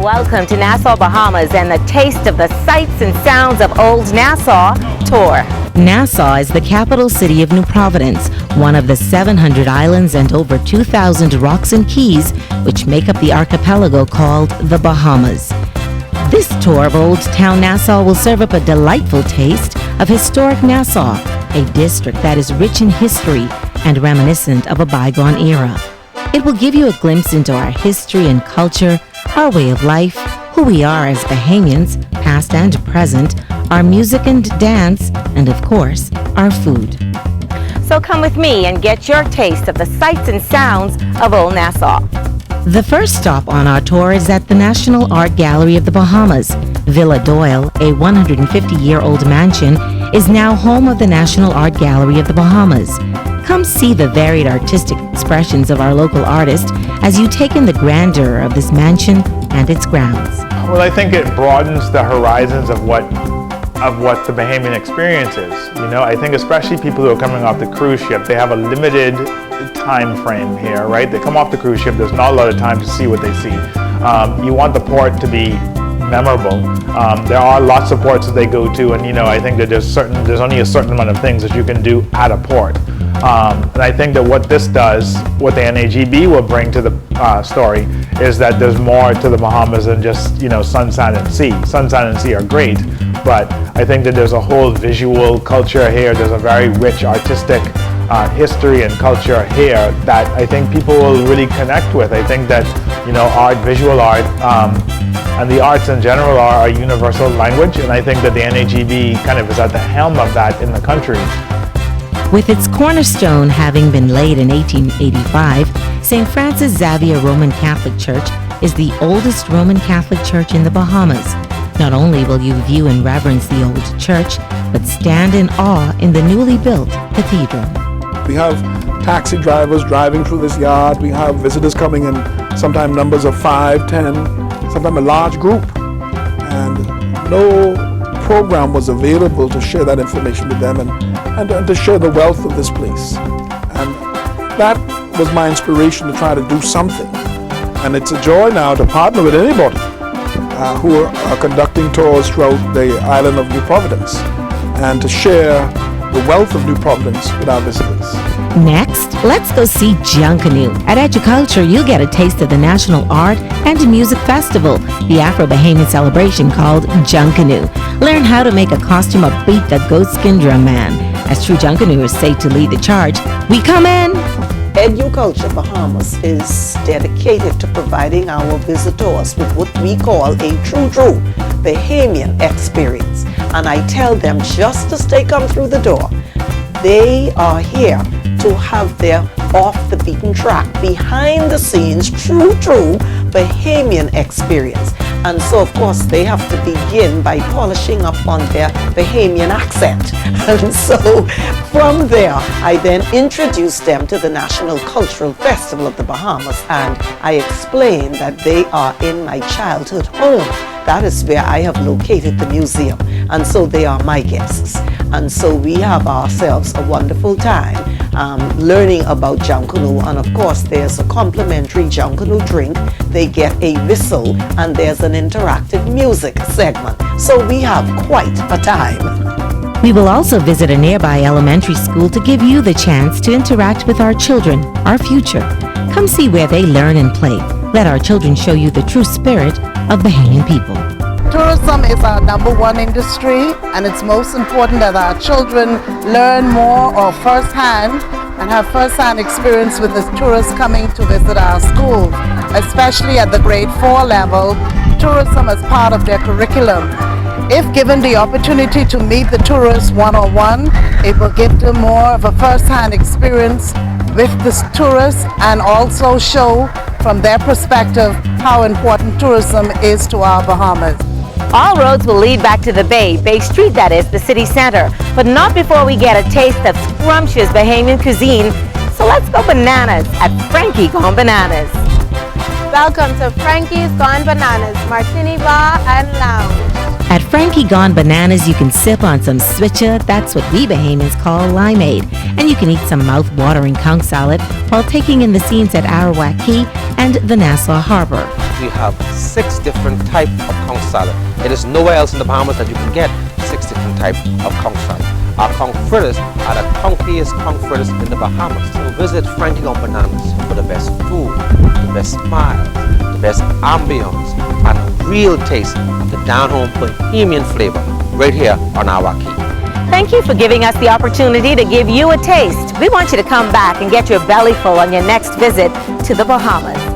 Welcome to Nassau, Bahamas and the taste of the sights and sounds of Old Nassau tour. Nassau is the capital city of New Providence, one of the 700 islands and over 2,000 rocks and keys which make up the archipelago called the Bahamas. This tour of Old Town Nassau will serve up a delightful taste of historic Nassau, a district that is rich in history and reminiscent of a bygone era. It will give you a glimpse into our history and culture, our way of life, who we are as Bahamians, past and present, our music and dance, and of course, our food. So come with me and get your taste of the sights and sounds of Old Nassau. The first stop on our tour is at the National Art Gallery of the Bahamas. Villa Doyle, a 150-year-old mansion, is now home of the National Art Gallery of the Bahamas. Come see the varied artistic expressions of our local artists as you take in the grandeur of this mansion and its grounds. Well, I think it broadens the horizons of what the Bahamian experience is. You know, I think especially people who are coming off the cruise ship, they have a limited time frame here, right? They come off the cruise ship, there's not a lot of time to see what they see. You want the port to be memorable. There are lots of ports that they go to, and you know, I think that there's only a certain amount of things that you can do at a port. And I think that what this does, what the NAGB will bring to the story, is that there's more to the Bahamas than just, you know, sunshine and sea. Sunshine and sea are great, but I think that there's a whole visual culture here. There's a very rich artistic history and culture here that I think people will really connect with. I think that, you know, art, visual art, and the arts in general are a universal language, and I think that the NAGB kind of is at the helm of that in the country. With its cornerstone having been laid in 1885, St. Francis Xavier Roman Catholic Church is the oldest Roman Catholic church in the Bahamas. Not only will you view and reverence the old church, but stand in awe in the newly built cathedral. We have taxi drivers driving through this yard. We have visitors coming in, sometimes numbers of 5, 10, sometimes a large group. And no program was available to share that information with them and to share the wealth of this place. And that was my inspiration to try to do something. And it's a joy now to partner with anybody who are conducting tours throughout the island of New Providence and to share the wealth of New Providence with our visitors. Next, let's go see Junkanoo. At Educulture, you'll get a taste of the National Art and Music Festival, the Afro-Bahamian celebration called Junkanoo. Learn how to make a costume of beat the goat-skin drum man. As true Junkanooers say to lead the charge, we come in. Educulture Bahamas is dedicated to providing our visitors with what we call a true Bahamian experience. And I tell them just as they come through the door, they are here to have their off the beaten track, behind the scenes, true Bahamian experience. And so of course they have to begin by polishing up on their Bahamian accent. And so from there I then introduce them to the National Cultural Festival of the Bahamas, and I explain that they are in my childhood home. That is where I have located the museum, and so they are my guests. And so we have ourselves a wonderful time learning about Junkanoo, and of course there's a complimentary Junkanoo drink. They get a whistle, and there's an interactive music segment. So we have quite a time. We will also visit a nearby elementary school to give you the chance to interact with our children, our future. Come see where they learn and play. Let our children show you the true spirit of Bahamian people. Tourism is our #1 industry, and it's most important that our children learn more or firsthand and have first-hand experience with the tourists coming to visit our school, especially at the grade 4 level. Tourism is part of their curriculum. If given the opportunity to meet the tourists one-on-one, it will give them more of a first-hand experience with the tourists and also show from their perspective how important tourism is to our Bahamas. All roads will lead back to the Bay Street, that is, the city center, but not before we get a taste of scrumptious Bahamian cuisine. So let's go bananas at Frankie Gone Bananas. Welcome to Frankie's Gone Bananas Martini Bar and Lounge. At Frankie Gone Bananas, you can sip on some switcher, that's what we Bahamians call limeade, and you can eat some mouth-watering conch salad while taking in the scenes at Arawak Key and the Nassau Harbor. we have 6 different types of conch salad. It is nowhere else in the Bahamas that you can get 6 different types of conch salad. Our conch fritters are the conchiest conch fritters in the Bahamas. So visit Frankie on Bananas for the best food, the best smiles, the best ambience, and real taste of the down-home Bahamian flavor right here on our key. Thank you for giving us the opportunity to give you a taste. We want you to come back and get your belly full on your next visit to the Bahamas.